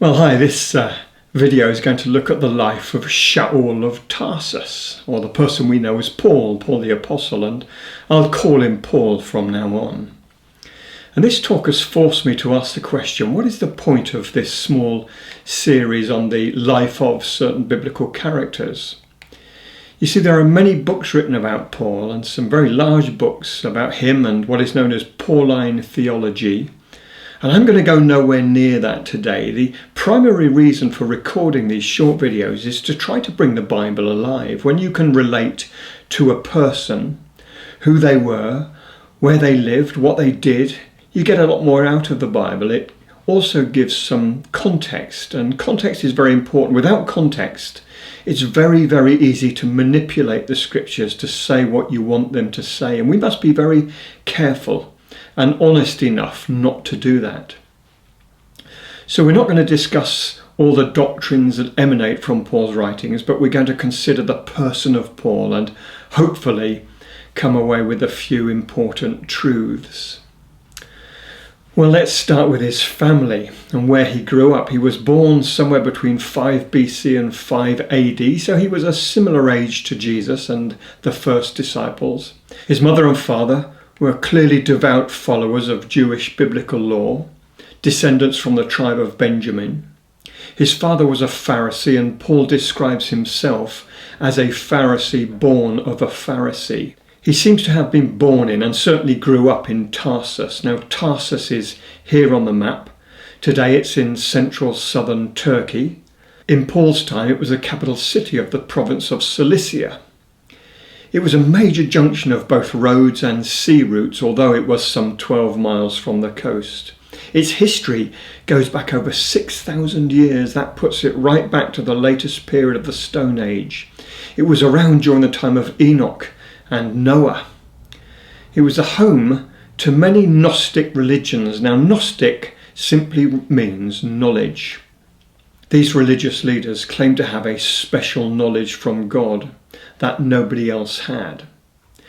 Well, hi, this video is going to look at the life of Saul of Tarsus, or the person we know as Paul the Apostle, and I'll call him Paul from now on. And this talk has forced me to ask the question, what is the point of this small series on the life of certain biblical characters? You see, there are many books written about Paul, and some very large books about him and what is known as Pauline theology. And I'm going to go nowhere near that today. The primary reason for recording these short videos is to try to bring the Bible alive. When you can relate to a person, who they were, where they lived, what they did, you get a lot more out of the Bible. It also gives some context, and context is very important. Without context, it's very, very easy to manipulate the scriptures to say what you want them to say, and we must be very careful and honest enough not to do that. So we're not going to discuss all the doctrines that emanate from Paul's writings, but we're going to consider the person of Paul and hopefully come away with a few important truths. Well, let's start with his family and where he grew up. He was born somewhere between 5 BC and 5 AD, so he was a similar age to Jesus and the first disciples. His mother and father were clearly devout followers of Jewish biblical law, descendants from the tribe of Benjamin. His father was a Pharisee, and Paul describes himself as a Pharisee born of a Pharisee. He seems to have been born in and certainly grew up in Tarsus. Now, Tarsus is here on the map. Today it's in central southern Turkey. In Paul's time, it was the capital city of the province of Cilicia. It was a major junction of both roads and sea routes, although it was some 12 miles from the coast. Its history goes back over 6,000 years. That puts it right back to the latest period of the Stone Age. It was around during the time of Enoch and Noah. It was a home to many Gnostic religions. Now, Gnostic simply means knowledge. These religious leaders claimed to have a special knowledge from God that nobody else had.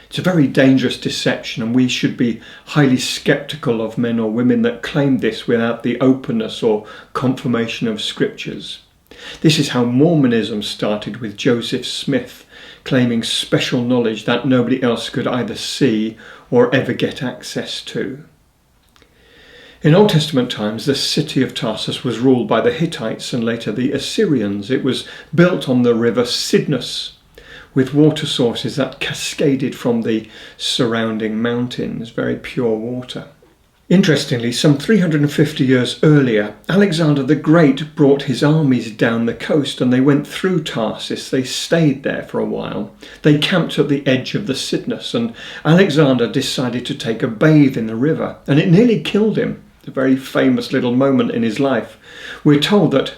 It's a very dangerous deception, and we should be highly skeptical of men or women that claim this without the openness or confirmation of scriptures. This is how Mormonism started, with Joseph Smith claiming special knowledge that nobody else could either see or ever get access to. In Old Testament times, the city of Tarsus was ruled by the Hittites and later the Assyrians. It was built on the river Cydnus, with water sources that cascaded from the surrounding mountains, very pure water. Interestingly, some 350 years earlier, Alexander the Great brought his armies down the coast, and they went through Tarsus. They stayed there for a while. They camped at the edge of the Cydnus, and Alexander decided to take a bathe in the river, and it nearly killed him. A very famous little moment in his life. We're told that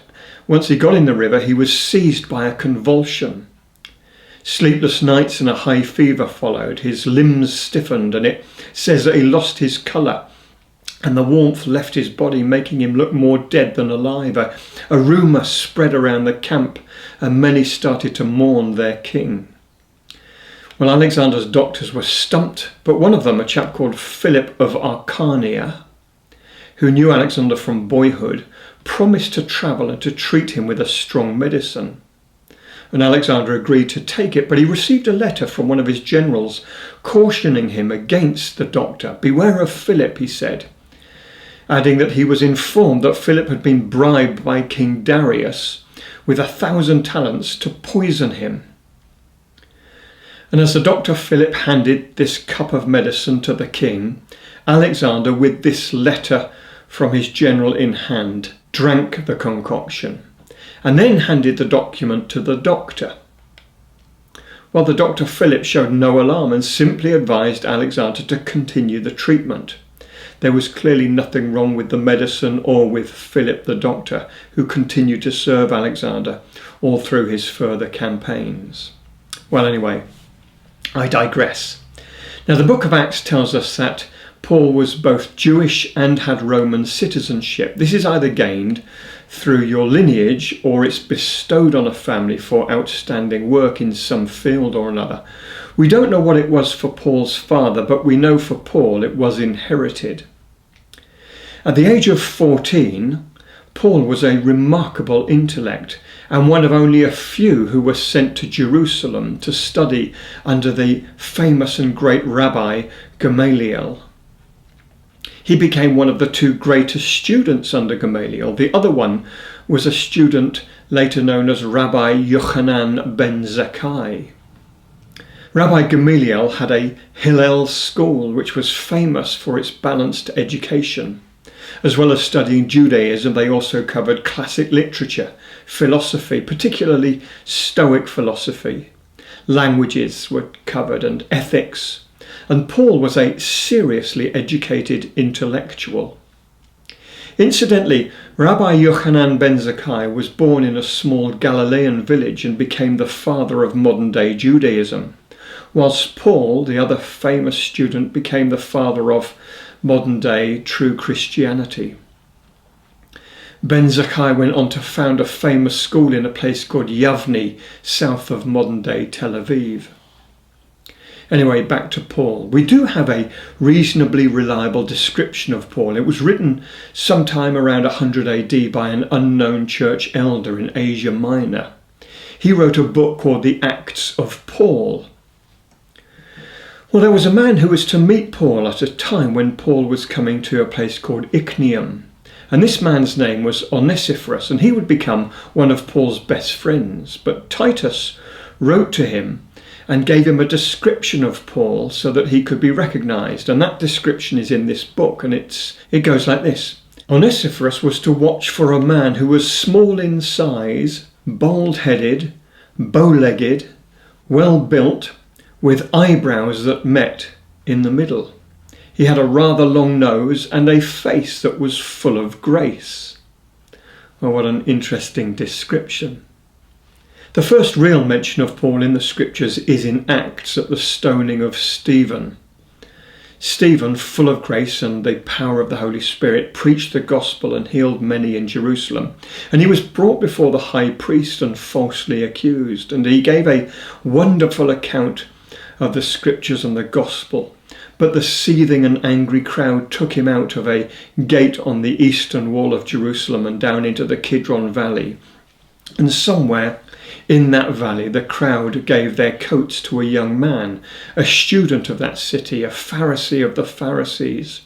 once he got in the river, he was seized by a convulsion. Sleepless nights and a high fever followed. His limbs stiffened, and it says that he lost his colour, and the warmth left his body, making him look more dead than alive. A rumour spread around the camp, and many started to mourn their king. Well, Alexander's doctors were stumped, but one of them, a chap called Philip of Arcania, who knew Alexander from boyhood, promised to travel and to treat him with a strong medicine. And Alexander agreed to take it, but he received a letter from one of his generals cautioning him against the doctor. "Beware of Philip," he said, adding that he was informed that Philip had been bribed by King Darius with 1,000 talents to poison him. And as the doctor Philip handed this cup of medicine to the king, Alexander, with this letter from his general in hand, drank the concoction, and then handed the document to the doctor. Well, the doctor Philip showed no alarm and simply advised Alexander to continue the treatment. There was clearly nothing wrong with the medicine or with Philip the doctor, who continued to serve Alexander all through his further campaigns. Well, anyway, I digress. Now, the book of Acts tells us that Paul was both Jewish and had Roman citizenship. This is either gained through your lineage or it's bestowed on a family for outstanding work in some field or another. We don't know what it was for Paul's father, but we know for Paul it was inherited. At the age of 14, Paul was a remarkable intellect and one of only a few who were sent to Jerusalem to study under the famous and great Rabbi Gamaliel. He became one of the two greatest students under Gamaliel. The other one was a student later known as Rabbi Yochanan ben Zakkai. Rabbi Gamaliel had a Hillel school which was famous for its balanced education. As well as studying Judaism, they also covered classic literature, philosophy, particularly Stoic philosophy. Languages were covered and ethics. And Paul was a seriously educated intellectual. Incidentally, Rabbi Yochanan ben Zakkai was born in a small Galilean village and became the father of modern-day Judaism, whilst Paul, the other famous student, became the father of modern-day true Christianity. Ben Zakkai went on to found a famous school in a place called Yavne, south of modern-day Tel Aviv. Anyway, back to Paul. We do have a reasonably reliable description of Paul. It was written sometime around 100 AD by an unknown church elder in Asia Minor. He wrote a book called The Acts of Paul. Well, there was a man who was to meet Paul at a time when Paul was coming to a place called Iconium. And this man's name was Onesiphorus, and he would become one of Paul's best friends. But Titus wrote to him and gave him a description of Paul so that he could be recognized. And that description is in this book, and it goes like this. Onesiphorus was to watch for a man who was small in size, bald-headed, bow-legged, well-built, with eyebrows that met in the middle. He had a rather long nose and a face that was full of grace. Oh, what an interesting description. The first real mention of Paul in the scriptures is in Acts at the stoning of Stephen. Stephen, full of grace and the power of the Holy Spirit, preached the gospel and healed many in Jerusalem. And he was brought before the high priest and falsely accused. And he gave a wonderful account of the scriptures and the gospel. But the seething and angry crowd took him out of a gate on the eastern wall of Jerusalem and down into the Kidron Valley. And somewhere in that valley, the crowd gave their coats to a young man, a student of that city, a Pharisee of the Pharisees.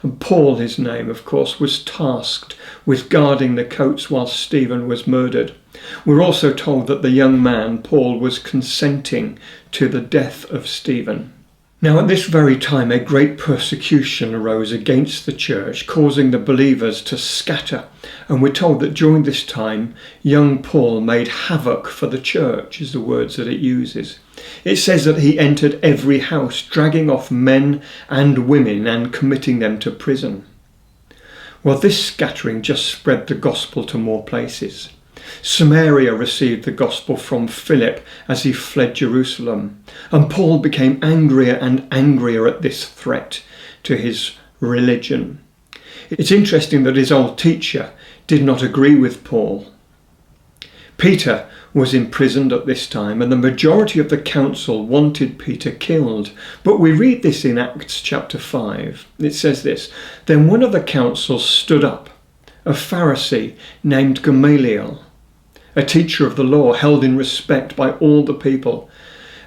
And Paul, his name, of course, was tasked with guarding the coats while Stephen was murdered. We're also told that the young man, Paul, was consenting to the death of Stephen. Now, at this very time, a great persecution arose against the church, causing the believers to scatter. And we're told that during this time, young Paul made havoc for the church, is the words that it uses. It says that he entered every house, dragging off men and women and committing them to prison. Well, this scattering just spread the gospel to more places. Samaria received the gospel from Philip as he fled Jerusalem, and Paul became angrier and angrier at this threat to his religion. It's interesting that his old teacher did not agree with Paul. Peter was imprisoned at this time, and the majority of the council wanted Peter killed. But we read this in Acts chapter 5. It says this, "Then one of the council stood up, a Pharisee named Gamaliel, a teacher of the law held in respect by all the people,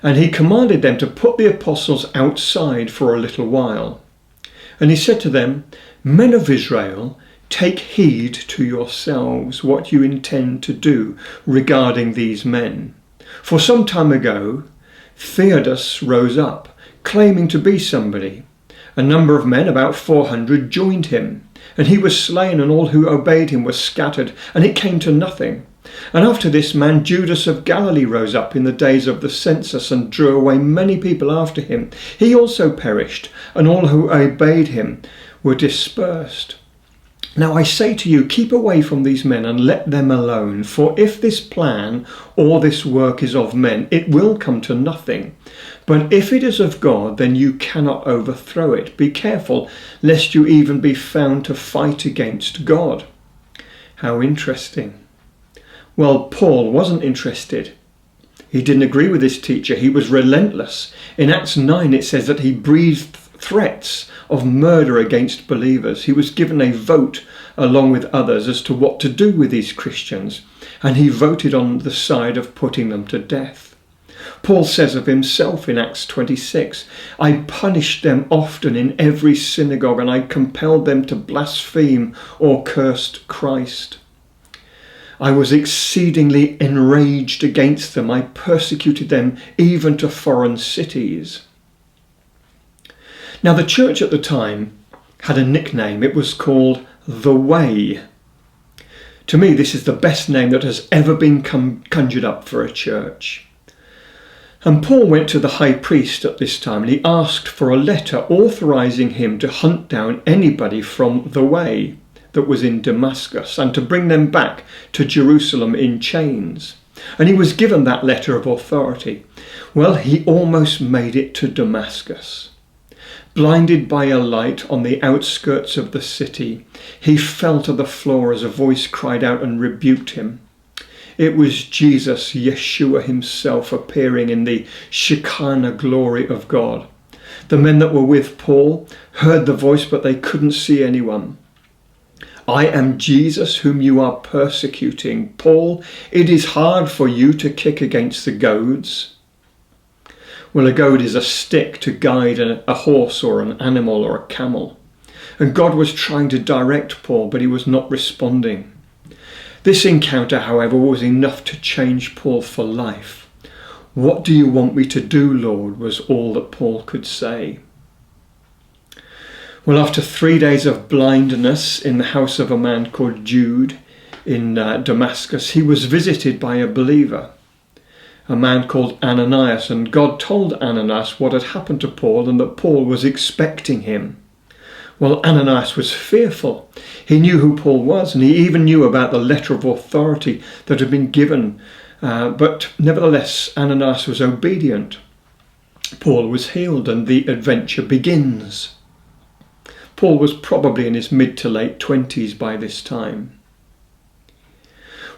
and he commanded them to put the apostles outside for a little while. And he said to them, 'Men of Israel, take heed to yourselves what you intend to do regarding these men. For some time ago, Theodas rose up, claiming to be somebody. A number of men, about 400, joined him, and he was slain, and all who obeyed him were scattered, and it came to nothing. And after this man, Judas of Galilee rose up in the days of the census and drew away many people after him. He also perished, and all who obeyed him were dispersed. Now I say to you, keep away from these men and let them alone. For if this plan or this work is of men, it will come to nothing. But if it is of God, then you cannot overthrow it. Be careful, lest you even be found to fight against God." How interesting. Well, Paul wasn't interested. He didn't agree with his teacher. He was relentless. In Acts 9 it says that he breathed threats of murder against believers. He was given a vote along with others, as to what to do with these Christians, and he voted on the side of putting them to death. Paul says of himself in Acts 26, "I punished them often in every synagogue, and I compelled them to blaspheme or cursed Christ. I was exceedingly enraged against them. I persecuted them even to foreign cities." Now, the church at the time had a nickname. It was called the Way. To me, this is the best name that has ever been conjured up for a church. And Paul went to the high priest at this time, and he asked for a letter authorizing him to hunt down anybody from the Way that was in Damascus and to bring them back to Jerusalem in chains. And he was given that letter of authority. Well, he almost made it to Damascus. Blinded by a light on the outskirts of the city, he fell to the floor as a voice cried out and rebuked him. It was Jesus, Yeshua himself, appearing in the Shekinah glory of God. The men that were with Paul heard the voice, but they couldn't see anyone. "I am Jesus whom you are persecuting. Paul, it is hard for you to kick against the goads." Well, a goad is a stick to guide a horse or an animal or a camel. And God was trying to direct Paul, but he was not responding. This encounter, however, was enough to change Paul for life. "What do you want me to do, Lord?" was all that Paul could say. Well, after 3 days of blindness in the house of a man called Jude in Damascus, he was visited by a believer, a man called Ananias, and God told Ananias what had happened to Paul and that Paul was expecting him. Well, Ananias was fearful. He knew who Paul was, and he even knew about the letter of authority that had been given. But nevertheless, Ananias was obedient. Paul was healed, and the adventure begins. Paul was probably in his mid to late 20s by this time.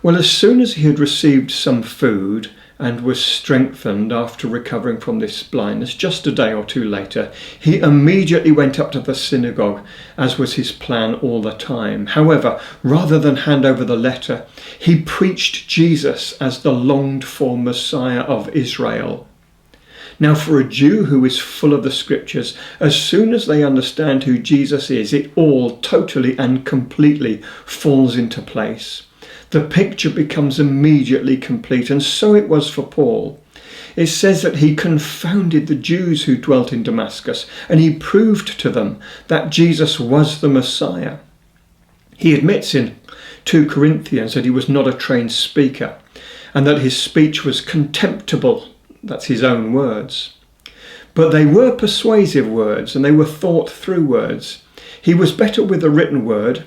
Well, as soon as he had received some food and was strengthened after recovering from this blindness, just a day or two later, he immediately went up to the synagogue, as was his plan all the time. However, rather than hand over the letter, he preached Jesus as the longed-for Messiah of Israel. Now, for a Jew who is full of the scriptures, as soon as they understand who Jesus is, it all totally and completely falls into place. The picture becomes immediately complete, and so it was for Paul. It says that he confounded the Jews who dwelt in Damascus, and he proved to them that Jesus was the Messiah. He admits in 2 Corinthians that he was not a trained speaker, and that his speech was contemptible. That's his own words. But they were persuasive words, and they were thought through words. He was better with the written word,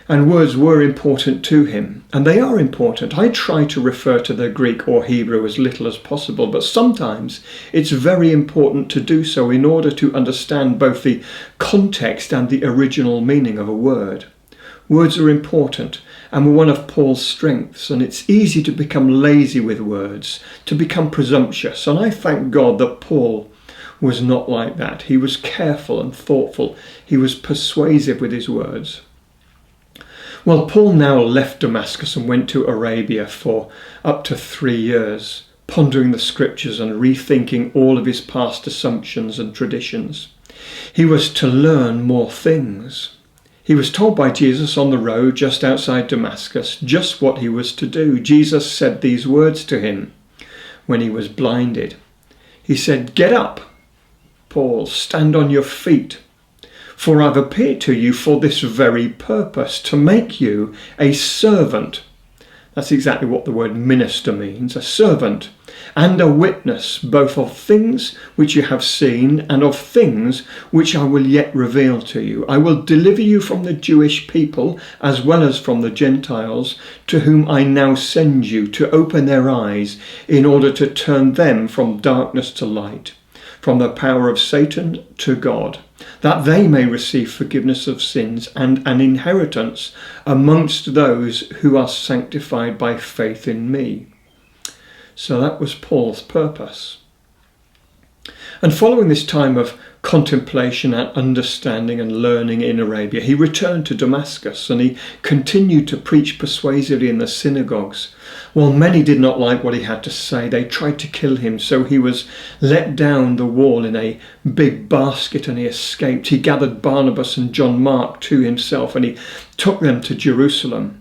and words were important to him, and they are important. I try to refer to the Greek or Hebrew as little as possible, but sometimes it's very important to do so in order to understand both the context and the original meaning of a word. Words are important and were one of Paul's strengths, and it's easy to become lazy with words, to become presumptuous, and I thank God that Paul was not like that. He was careful and thoughtful. He was persuasive with his words. Well, Paul now left Damascus and went to Arabia for up to 3 years, pondering the scriptures and rethinking all of his past assumptions and traditions. He was to learn more things. He was told by Jesus on the road just outside Damascus just what he was to do. Jesus said these words to him when he was blinded. He said, "Get up, Paul, stand on your feet. For I've appeared to you for this very purpose, to make you a servant." That's exactly what the word minister means, a servant, and a witness, both of things which you have seen and of things which I will yet reveal to you. I will deliver you from the Jewish people as well as from the Gentiles, to whom I now send you, to open their eyes in order to turn them from darkness to light, from the power of Satan to God, that they may receive forgiveness of sins and an inheritance amongst those who are sanctified by faith in me. So that was Paul's purpose. And following this time of contemplation and understanding and learning in Arabia, he returned to Damascus and he continued to preach persuasively in the synagogues. While many did not like what he had to say, they tried to kill him, so he was let down the wall in a big basket and he escaped. He gathered Barnabas and John Mark to himself and he took them to Jerusalem.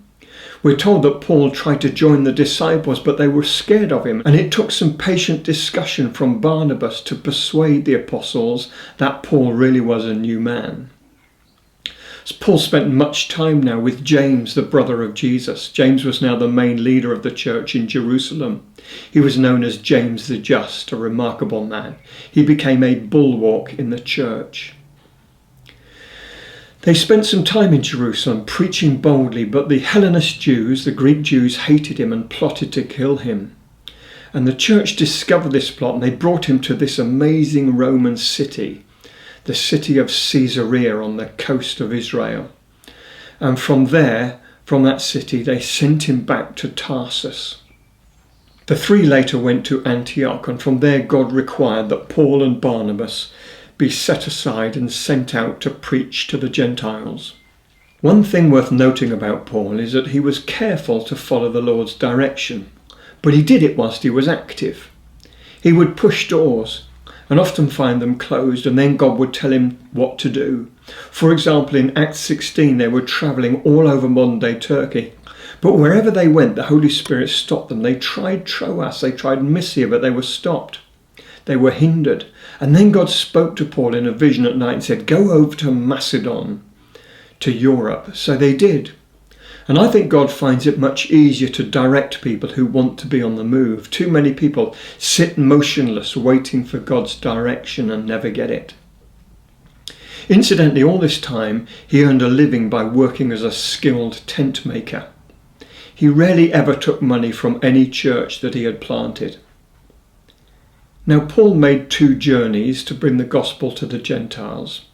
We're told that Paul tried to join the disciples, but they were scared of him, and it took some patient discussion from Barnabas to persuade the apostles that Paul really was a new man. Paul spent much time now with James, the brother of Jesus. James was now the main leader of the church in Jerusalem. He was known as James the Just, a remarkable man. He became a bulwark in the church. They spent some time in Jerusalem preaching boldly, but the Hellenist Jews, the Greek Jews, hated him and plotted to kill him. And the church discovered this plot and they brought him to this amazing Roman city, the city of Caesarea on the coast of Israel. And from there, from that city, they sent him back to Tarsus. The three later went to Antioch, and from there God required that Paul and Barnabas be set aside and sent out to preach to the Gentiles. One thing worth noting about Paul is that he was careful to follow the Lord's direction, but he did it whilst he was active. He would push doors and often find them closed, and then God would tell him what to do. For example, in Acts 16, they were travelling all over modern-day Turkey, but wherever they went, the Holy Spirit stopped them. They tried Troas, they tried Mysia, but they were stopped. They were hindered. And then God spoke to Paul in a vision at night and said, go over to Macedon, to Europe. So they did. And I think God finds it much easier to direct people who want to be on the move. Too many people sit motionless waiting for God's direction and never get it. Incidentally, all this time he earned a living by working as a skilled tent maker. He rarely ever took money from any church that he had planted. Now, Paul made 2 journeys to bring the gospel to the Gentiles.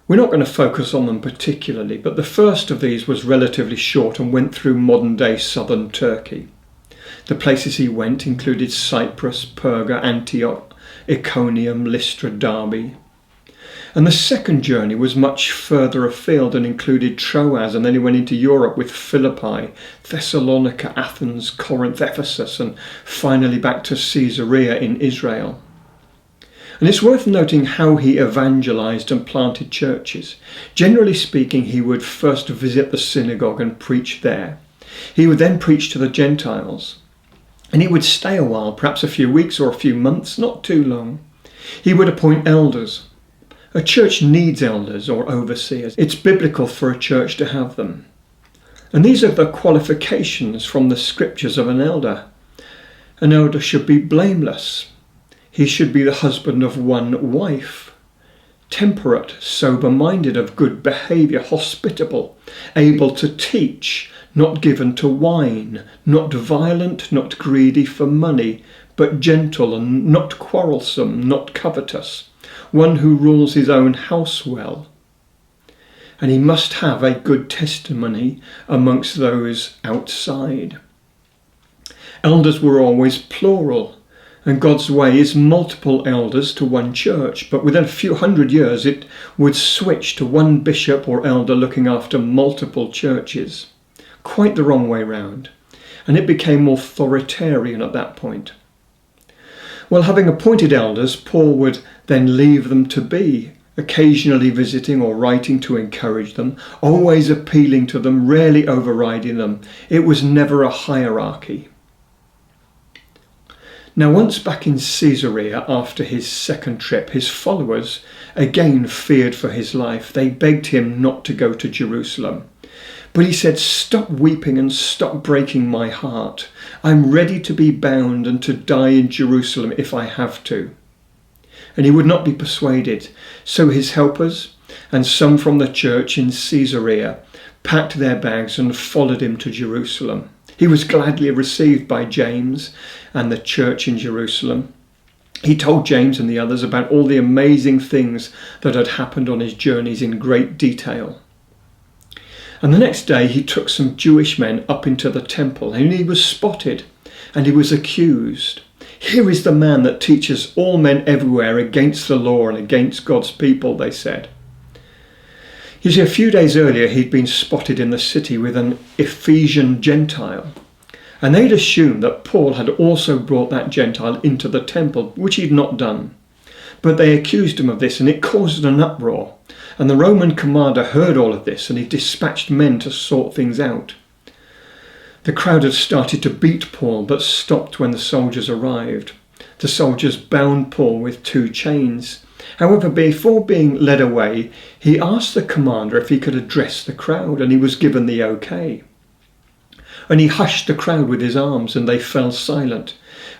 We're not going to focus on them particularly, but the first of these was relatively short and went through modern-day southern Turkey. The places he went included Cyprus, Perga, Antioch, Iconium, Lystra, Derbe. And the second journey was much further afield and included Troas, and then he went into Europe with Philippi, Thessalonica, Athens, Corinth, Ephesus, and finally back to Caesarea in Israel. And it's worth noting how he evangelized and planted churches. Generally speaking, he would first visit the synagogue and preach there. He would then preach to the Gentiles. And he would stay a while, perhaps a few weeks or a few months, not too long. He would appoint elders. A church needs elders or overseers. It's biblical for a church to have them. And these are the qualifications from the scriptures of an elder. An elder should be blameless. He should be the husband of one wife, temperate, sober-minded, of good behaviour, hospitable, able to teach, not given to wine, not violent, not greedy for money, but gentle and not quarrelsome, not covetous, one who rules his own house well. And he must have a good testimony amongst those outside. Elders were always plural, and God's way is multiple elders to one church, but within a few hundred years it would switch to one bishop or elder looking after multiple churches. Quite the wrong way round, and it became authoritarian at that point. Well, having appointed elders, Paul would then leave them to be, occasionally visiting or writing to encourage them, always appealing to them, rarely overriding them. It was never a hierarchy. Now, once back in Caesarea after his second trip, his followers again feared for his life. They begged him not to go to Jerusalem. But he said, "Stop weeping and stop breaking my heart. I'm ready to be bound and to die in Jerusalem if I have to." And he would not be persuaded. So his helpers and some from the church in Caesarea packed their bags and followed him to Jerusalem. He was gladly received by James and the church in Jerusalem. He told James and the others about all the amazing things that had happened on his journeys in great detail. And the next day he took some Jewish men up into the temple, and he was spotted and he was accused. "Here is the man that teaches all men everywhere against the law and against God's people," they said. You see, a few days earlier he'd been spotted in the city with an Ephesian Gentile, and they'd assumed that Paul had also brought that Gentile into the temple, which he'd not done. But they accused him of this, and it caused an uproar. And the Roman commander heard all of this, and he dispatched men to sort things out. The crowd had started to beat Paul, but stopped when the soldiers arrived. The soldiers bound Paul with 2 chains. However, before being led away, he asked the commander if he could address the crowd, and he was given the okay. And he hushed the crowd with his arms, and they fell silent.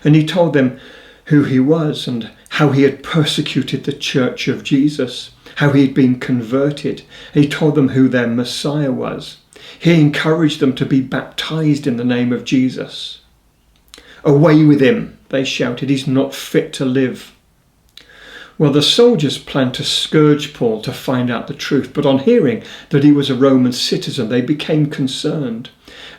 And he told them who he was and how he had persecuted the church of Jesus, how he had been converted. He told them who their Messiah was. He encouraged them to be baptized in the name of Jesus. "Away with him," they shouted. "He's not fit to live." Well, the soldiers planned to scourge Paul to find out the truth, but on hearing that he was a Roman citizen, they became concerned,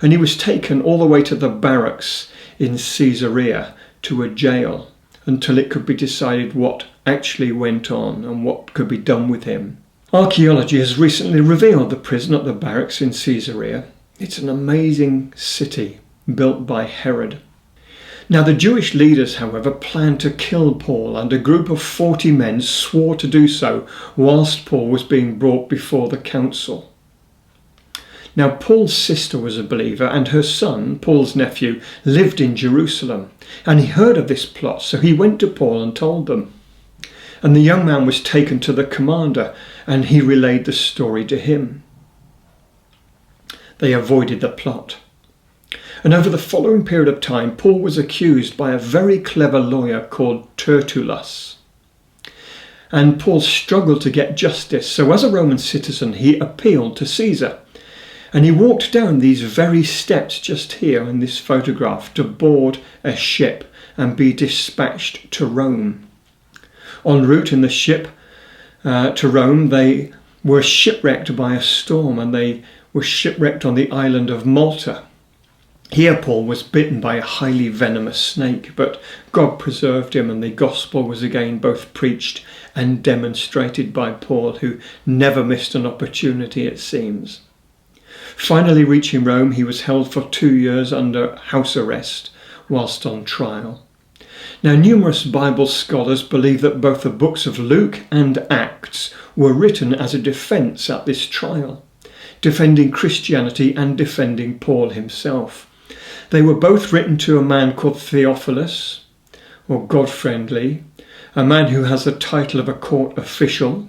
and he was taken all the way to the barracks in Caesarea, to a jail, until it could be decided what actually went on and what could be done with him. Archaeology has recently revealed the prison at the barracks in Caesarea. It's an amazing city built by Herod. Now, the Jewish leaders, however, planned to kill Paul, and a group of 40 men swore to do so whilst Paul was being brought before the council. Now, Paul's sister was a believer, and her son, Paul's nephew, lived in Jerusalem, and he heard of this plot, so he went to Paul and told them. And the young man was taken to the commander, and he relayed the story to him. They avoided the plot. And over the following period of time, Paul was accused by a very clever lawyer called Tertullus. And Paul struggled to get justice, so as a Roman citizen, he appealed to Caesar. And he walked down these very steps just here in this photograph to board a ship and be dispatched to Rome. En route in the ship to Rome, they were shipwrecked by a storm, and they were shipwrecked on the island of Malta. Here Paul was bitten by a highly venomous snake, but God preserved him, and the gospel was again both preached and demonstrated by Paul, who never missed an opportunity, it seems. Finally reaching Rome, he was held for 2 years under house arrest whilst on trial. Now, numerous Bible scholars believe that both the books of Luke and Acts were written as a defence at this trial, defending Christianity and defending Paul himself. They were both written to a man called Theophilus, or God-friendly, a man who has the title of a court official.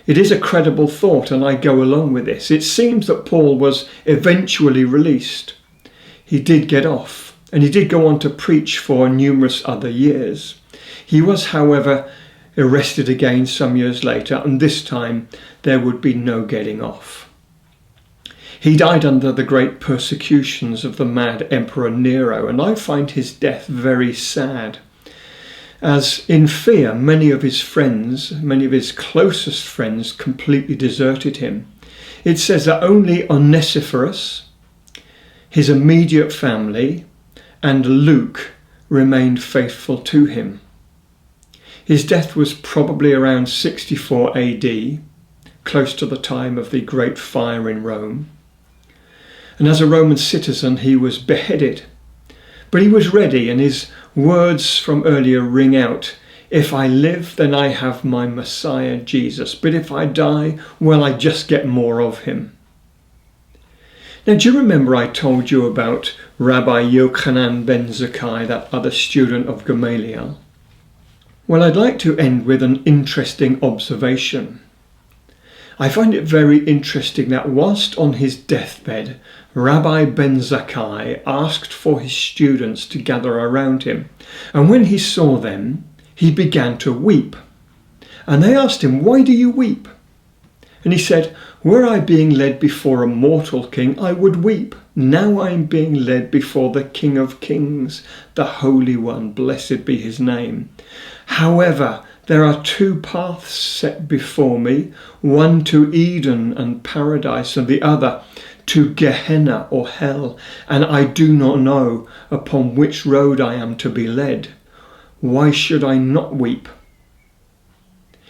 It is a credible thought, and I go along with this. It seems that Paul was eventually released. He did get off, and he did go on to preach for numerous other years. He was, however, arrested again some years later, and this time there would be no getting off. He died under the great persecutions of the mad Emperor Nero, and I find his death very sad, as in fear many of his friends, many of his closest friends, completely deserted him. It says that only Onesiphorus, his immediate family, and Luke remained faithful to him. His death was probably around 64 AD, close to the time of the Great Fire in Rome. And as a Roman citizen, he was beheaded. But he was ready, and his words from earlier ring out, "If I live, then I have my Messiah, Jesus. But if I die, well, I just get more of him." Now, do you remember I told you about Rabbi Yochanan ben Zakkai, that other student of Gamaliel? Well, I'd like to end with an interesting observation. I find it very interesting that whilst on his deathbed, Rabbi ben Zakkai asked for his students to gather around him. And when he saw them, he began to weep. And they asked him, "Why do you weep?" And he said, "Were I being led before a mortal king, I would weep. Now I am being led before the King of Kings, the Holy One, blessed be his name. However, there are 2 paths set before me, one to Eden and paradise, and the other to Gehenna or hell, and I do not know upon which road I am to be led. Why should I not weep?"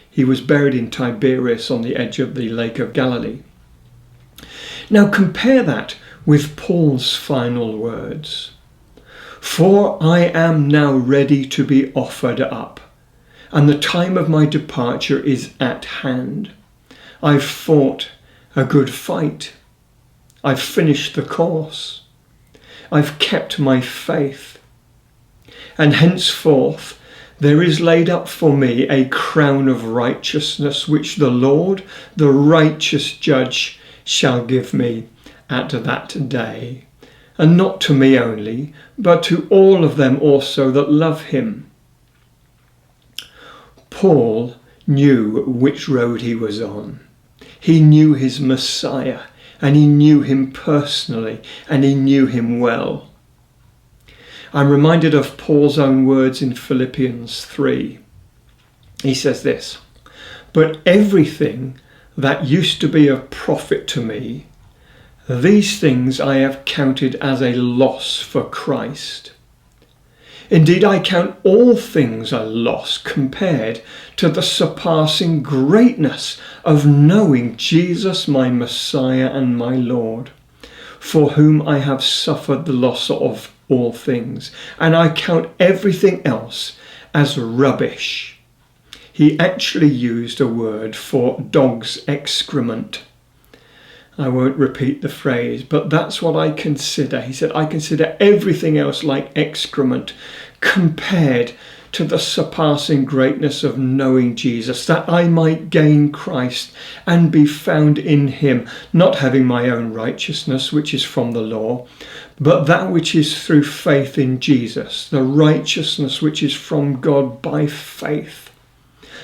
He was buried in Tiberias on the edge of the Lake of Galilee. Now compare that with Paul's final words. "For I am now ready to be offered up, and the time of my departure is at hand. I've fought a good fight. I've finished the course. I've kept my faith. And henceforth there is laid up for me a crown of righteousness, which the Lord, the righteous judge, shall give me at that day. And not to me only, but to all of them also that love him." Paul knew which road he was on. He knew his Messiah, and he knew him personally, and he knew him well. I'm reminded of Paul's own words in Philippians 3. He says this, "But everything that used to be of profit to me, these things I have counted as a loss for Christ. Indeed, I count all things a loss compared to the surpassing greatness of knowing Jesus my Messiah and my Lord, for whom I have suffered the loss of all things, and I count everything else as rubbish." He actually used a word for dog's excrement. I won't repeat the phrase, but that's what I consider. He said, "I consider everything else like excrement compared to the surpassing greatness of knowing Jesus, that I might gain Christ and be found in him, not having my own righteousness, which is from the law, but that which is through faith in Jesus, the righteousness which is from God by faith,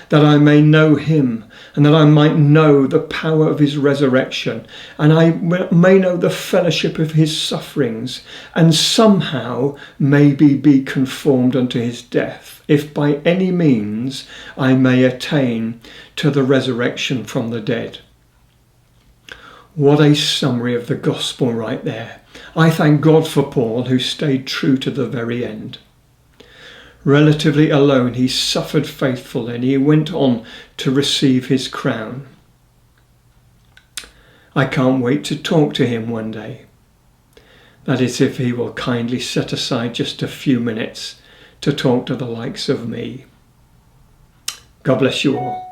that I may know him, and that I might know the power of his resurrection, and I may know the fellowship of his sufferings, and somehow maybe be conformed unto his death, if by any means I may attain to the resurrection from the dead." What a summary of the gospel right there. I thank God for Paul, who stayed true to the very end. Relatively alone, he suffered faithfully, and he went on to receive his crown. I can't wait to talk to him one day. That is, if he will kindly set aside just a few minutes to talk to the likes of me. God bless you all.